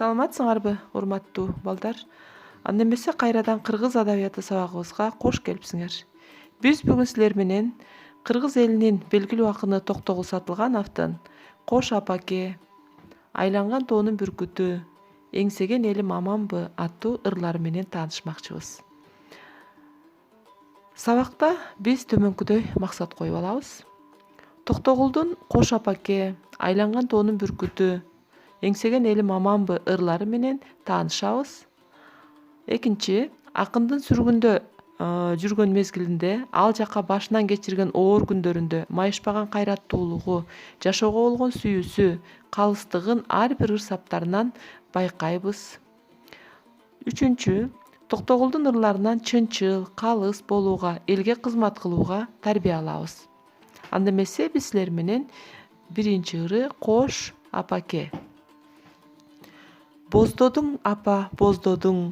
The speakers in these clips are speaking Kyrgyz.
Саламатсыңарбы, урматтуу балдар? Анда эмесе кайрадан кыргыз адабияты сабагыбызга кош келипсиңер. Биз бүгүн силер менен кыргыз элинин белгилүү акыны Токтогул Сатылгановдун Кош апаке, Айланган тоонун бүркүтү, Эңсеген элим аманбы аттуу ырлары менен таанышмакчыбыз. Сабакта биз төмөнкүдөй максат коюп алабыз. Токтогулдун Кош апаке, Айланган тоонун бүркүтү, Эңсеген элим аманбы ырлары менен таанышабыз. Экинчи, акындын сүргүндө жүргөн мезгилинде, ал жака башынан кечирген оор күндөрүндө майышпаган кайраттуулугу, жашоого болгон сүйүүсү, калыстыгын ар бир ыр саптарынан байкайбыз. Үчүнчү, Токтогулдун ырларынан чынчыл, калыс болууга, элге кызмат кылууга тарбия алабыз. Анда эмесе биз силер менен биринчи ыры Кош апаке. Боздодуң апа, боздодуң,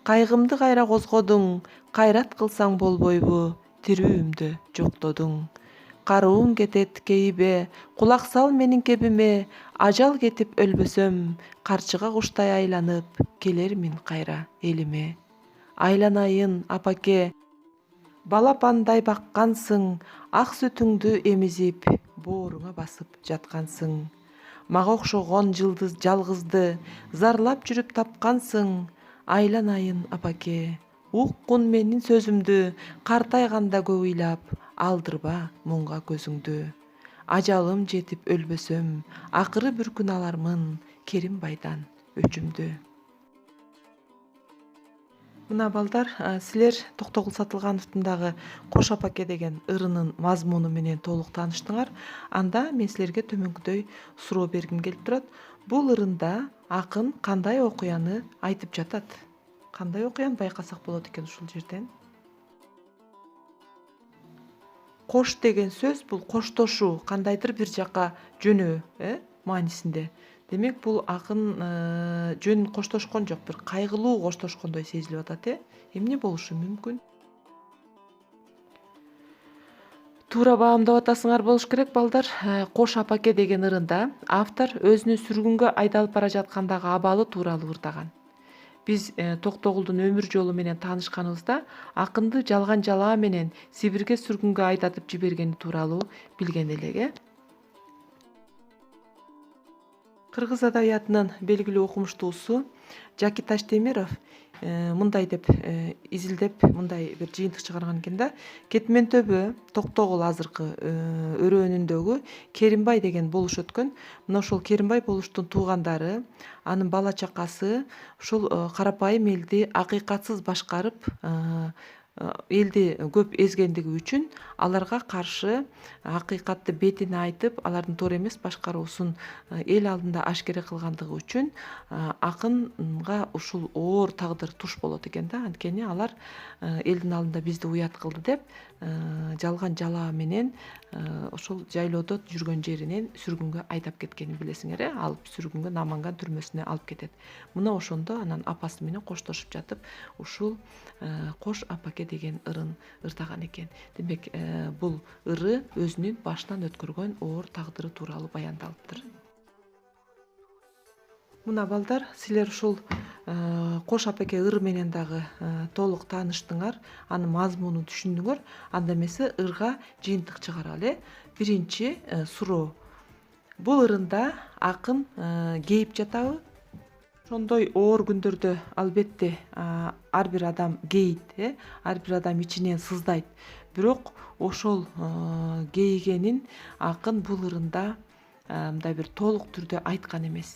кайгымды кайра козгодуң, кайрат кылсаң болбойбу, тирүүмдү жоктодуң. Карууң кетет кейибе, кулак сал менин кебиме, ажал кетип өлбөсөм, карчыга куштай айланып, келермин кайра элиме. Айланайын апаке, балапандай баккансың, ак сүтүңдү эмизип, бооруңа басып жаткансың. Мага окшогон жалгызды зарлап жүрүп тапкансың, айланайын апаке. Уккун менин сөзүмдү, картайганда көп ыйлап, алдырба муңга көзүңдү. Ажалым жетип өлбөсөм, акыры бир күн алармын, Керимбайдан өчүмдү. Мына балдар, силер Токтогул Сатылгановдун дагы Кош апаке деген ырынын мазмуну менен толук тааныштыңар. Анда мен силерге төмөнкүдөй суроо бергим келип турат. Бул ырында акын кандай окуяны айтып жатат? Кандай окуяны байкасак болот экен ушул жерден? Кош деген сөз бул коштошуу, кандайдыр бир жака жөнөө, маанисинде. Демек бул акын жөн коштошкон жок, бир кайгылуу коштошкондой сезилип атат, Эмне болушу мүмкүн? Туура баамдап атасыңар болуш керек балдар. Кош апаке деген ырында автор өзүнүн сүргүнгө айдалып бара жаткандагы абалы тууралуу ырдаган. Биз Токтогулдун өмүр жолу менен таанышканыбызда акынды жалган жалаа менен Сибирге сүргүнгө айдатып жибергени тууралуу билген элек, Кыргыз адабиятынын белгилүү окумуштуусу Жаки Таштемиров мындай деп изилдеп, мындай бир жыйынтык чыгарган экен да. Кетмен төбө Токтогул азыркы өрөөнүндөгү Керимбай деген болуш өткөн. Мына ошол Керимбай болуштун туугандары, анын бала чакасы ушул карапайым элди акыйкатсыз башкарып, элди көп эзгендиги үчүн аларга каршы акыйкатты бетине айтып, алардын туура эмес башкаруусун эл алдында ашкере кылгандыгы үчүн акынга ушул оор тагдыр туш болот экен да. Анткени алар элдин алдында бизди уят кылды деп, жалган жалаа менен ошол жайлоодо жүргөн жеринен сүргүнгө айдап кеткенин билесиңер, алып сүргүнгө Наманган түрмөсүнө алып кетет. Мына ошондо анан апасы менен коштошуп жатып, ушул Кош апаке деген ырын ырдаган экен. Демек, бул ыры өзүнүн башынан өткөргөн оор тагдыры тууралуу баяндалыптыр. Мына балдар, силер ушул Кош апаке ыры менен дагы толук тааныштыңар, анын мазмунун түшүндүңөр. Анда эмесе ырга жыйынтык чыгаралы. Биринчи суроо. Бул ырында акын кейип жатабы? Ошондой оор күндөрдө албетте ар бир адам кейит, ар бир адам ичинен сыздайт. Бирок ошол кейигенин акын бул ырында мындай бир толук түрдө айткан эмес,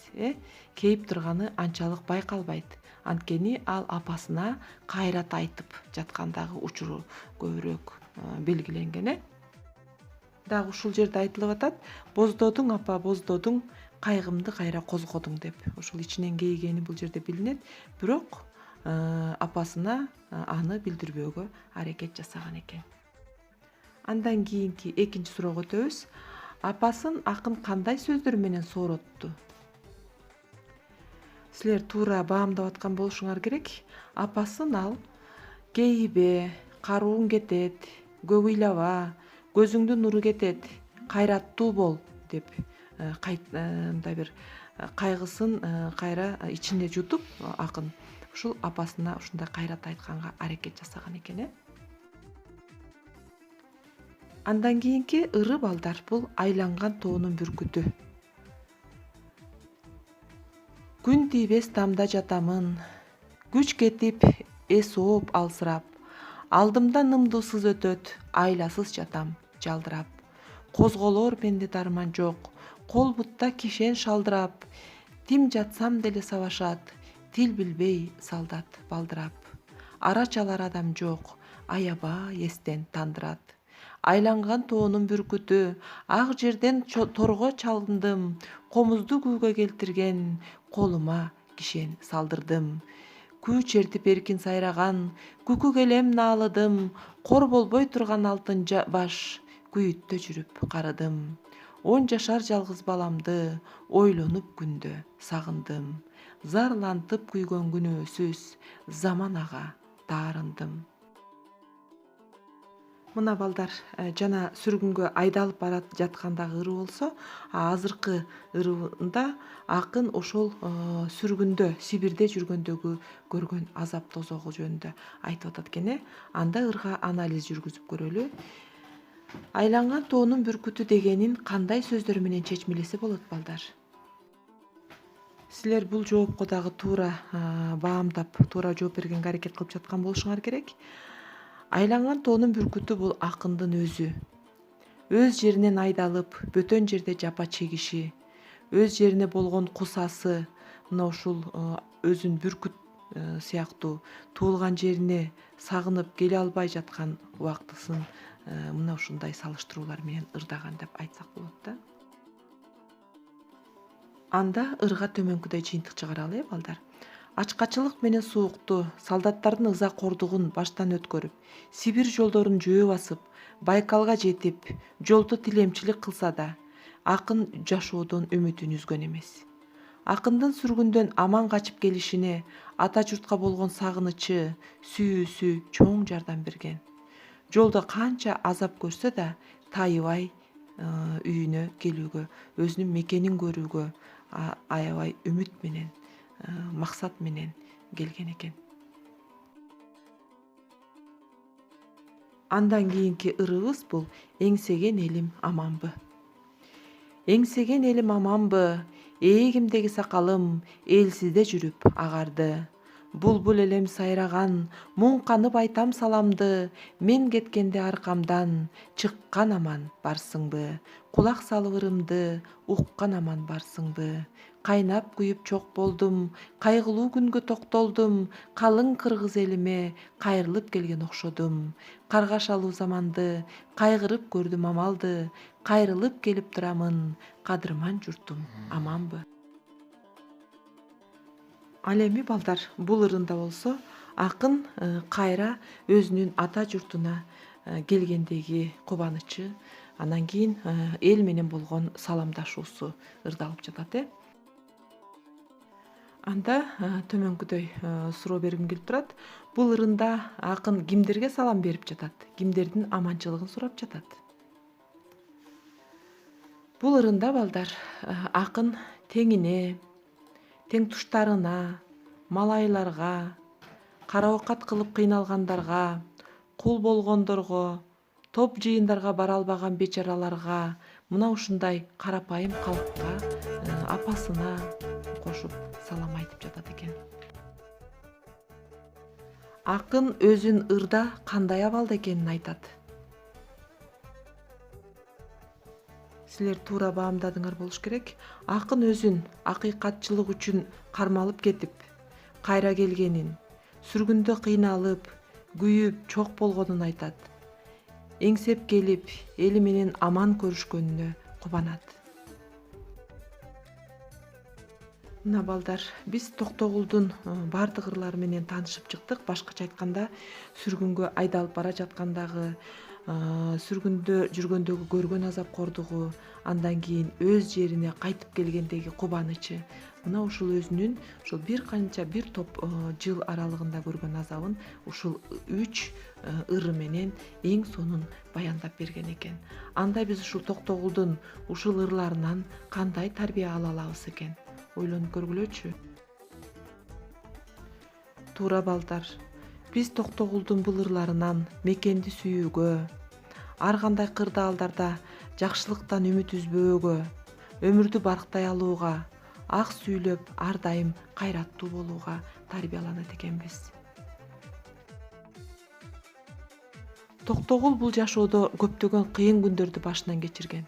кейип турганы анчалык байкалбайт. Анткени ал апасына кайрат айтып жаткандагы учуру көбүрөөк белгиленген. Дагы ушул жерде айтылып атат: боздодуң апа, боздодуң, кайгымды кайра козгодуң деп. Ушул ичинен кейигени бул жерде билинет. Бирок апасына аны билдирбөөгө аракет жасаган экен. Андан кийинки экинчи суроого өтөбүз. Апасын акын кандай сөздөр менен сооротту? Силер туура баамдап аткан болушуңар керек. Апасын ал кейибе, карууң кетет, көп ыйлаба, көзүңдүн нуру кетет, кайраттуу бол деп мындай бир кайгысын кайра ичине жутуп акын ушул апасына ушундай кайрат айтканга аракет жасаган экен. Андан кийинки ыры балдар бул айланган тоонун бүркүтү. Күн тийбес тамда жатамын, күч кетип, эс ооп алсырап, алдымда нымдуусуз өтөт, айласыз жатам, жалдырап. Козголор менде дарман жок, кол бутта кишен шалдырап, тим жатсам деле сабашат, тил билбей салдат балдырап. Ара чалар адам жок, аябай эстен тандырат. Айланган тоонун бүркүтү, ак жерден торго чалындым, комузду күүгө келтирген, колума кишен салдырдым. Күү чертип эркин сайраган, күкү келем наалыдым, кор болбой турган алтын баш, күйүттө жүрүп карыдым. 10 жашар жалгыз баламды, ойлонуп күндө сагындым. Зарлантып күйгөн күнөөсүз, заман ага таарындым. Мына балдар жана сүргүнгө айдалып бара жаткандагы ыры болсо, азыркы ырында акын ошол сүргүндө, Сибирде жүргөндөгү көргөн азап тозогу жөнүндө айтып атат экен. Анда ырга анализ жүргүзүп көрөлү. Айланган тоонун бүркүтү дегенин кандай сөздөр менен чечмелесе болот балдар? Силер бул жоопко дагы туура баамдап, туура жооп бергенге аракет кылып жаткан болушуңар керек. Айланган тоонун бүркүтү бул акындын өзү. Өз жеринен айдалып, бөтөн жерде жапа чегиши, өз жерине болгон кусасы, мына ушул өзүн бүркүт сыяктуу туулган жерине сагынып келе албай жаткан убактысын мына ушундай салыштыруулар менен ырдаган деп айтсак болот да. Анда ырга төмөнкүдөй жыйынтык чыгаралы балдар. Ачкачылык менен суукту, солдаттардын ыза кордугун баштан өткөрүп, Сибир жолдорун жөө басып, Байкалга жетип, жолду тилемчилик кылса да, акын жашоодон үмүтүн үзгөн эмес. Акындын сүргүндөн аман качып келишине ата журтка болгон сагынычы, сүйүүсү чоң жардам берген. Жолдо канча азап көрсө да, тайыбай үйүнө келүүгө, өзүнүн мекенин көрүүгө аябай үмүт менен, максат менен келген экен. Андан кийинки ырыбыз бул эңсеген элим аманбы. Эңсеген элим аманбы, ээгимдеги сакалым элсизде жүрүп агарды. Булбул элем сайраган, муң канып айтам саламды, мен кеткенде аркамдан, чыккан аман барсыңбы, кулак салып ырымды, уккан аман барсыңбы. Кайнап күйүп чок болдум, кайгылуу күнгө токтолдум, калың кыргыз элиме кайрылып келген окшодум. Каргашалуу заманды, кайгырып көрдүм амалды, кайрылып келип турамын, кадырман журтум аманбы. Ал эми балдар, бул ырында болсо, акын кайра өзүнүн ата журтуна келгендеги кубанычы, анан кийин эл менен болгон саламдашуусу ырдалып жатат. Анда төмөнкүдөй суроо бергим келип турат. Бул ырында акын кимдерге салам берип жатат, кимдердин аманчылыгын сурап жатат? Бул ырында балдар акын теңине, тең туштарына, малайларга, кара оокат кылып кыйналгандарга, кул болгондорго, топ жыйындарга бара албаган бечараларга, мына ушундай карапайым калкка, апасына кошуп салам айтып жатат экен. Акын өзүн ырда кандай абалда экенин айтат. Силер туура баамдадыңар болуш керек. Акын өзүн акыйкатчылык үчүн кармалып кетип, кайра келгенин, сүргүндө кыйналып, күйүп, чок болгонун айтат. Эңсеп келип, эли менен аман көрүшкөнүнө кубанат. Мына балдар, биз Токтогулдун баардык ырлары менен таанышып чыктык. Башкача айтканда, сүргүнгө айдалып бара жаткандагы, сүргүндө жүргөндөгү көргөн азап кордугу, андан кийин өз жерине кайтып келгендеги кубанычы, мына ушул өзүнүн ушул бир топ жыл аралыгында көргөн азабын ушул 3 ыры менен эң сонун баяндап берген экен. Анда биз ушул Токтогулдун ушул ырларынан кандай тарбия ала алабыз экен? ойлонуп көргүлөчү. Туура балдар, биз Токтогулдун бул ырларынан мекенди сүйүүгө, ар кандай кырдаалдарда жакшылыктан үмүт үзбөөгө, өмүрдү барктай алууга, ак сүйлөп ар дайым кайраттуу болууга тарбияланат экенбиз. Токтогул бул жашоодо көптөгөн кыйын күндөрдү башынан кечирген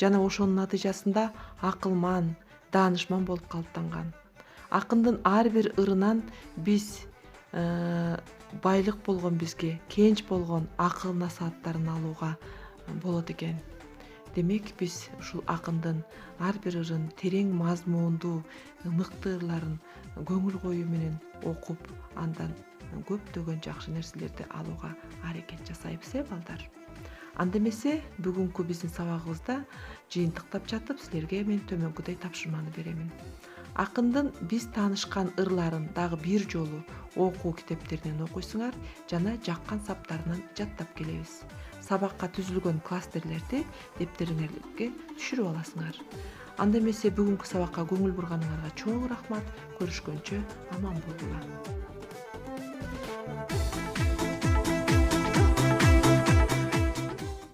жана ошонун натыйжасында акылман, даанышман болуп калыптанган. Акындын ар бир ырынан биз байлык болгон бизге, кенч болгон акыл насааттарын алууга болот экен. Демек биз ушул акындын ар бир ырын терең мазмундуу, мыкты ырларын көңүл коюу менен окуп, андан көптөгөн жакшы нерселерди алууга аракет жасайбыз, балдар. Анда эмесе бүгүнкү биздин сабагыбызда жыйынтыктап жатып силерге мен төмөнкүдөй тапшырманы беремин. Акындын биз таанышкан ырларын дагы бир жолу окуу китептеринен окуйсуңар жана жаккан саптарынан жаттап келебиз. Сабакка түзүлгөн класстерлерди дептериңерге түшүрүп аласыңар. Анда эмесе бүгүнкү сабакка көңүл бурганыңарга чоң рахмат. Көрүшкөнчө аман болуңар.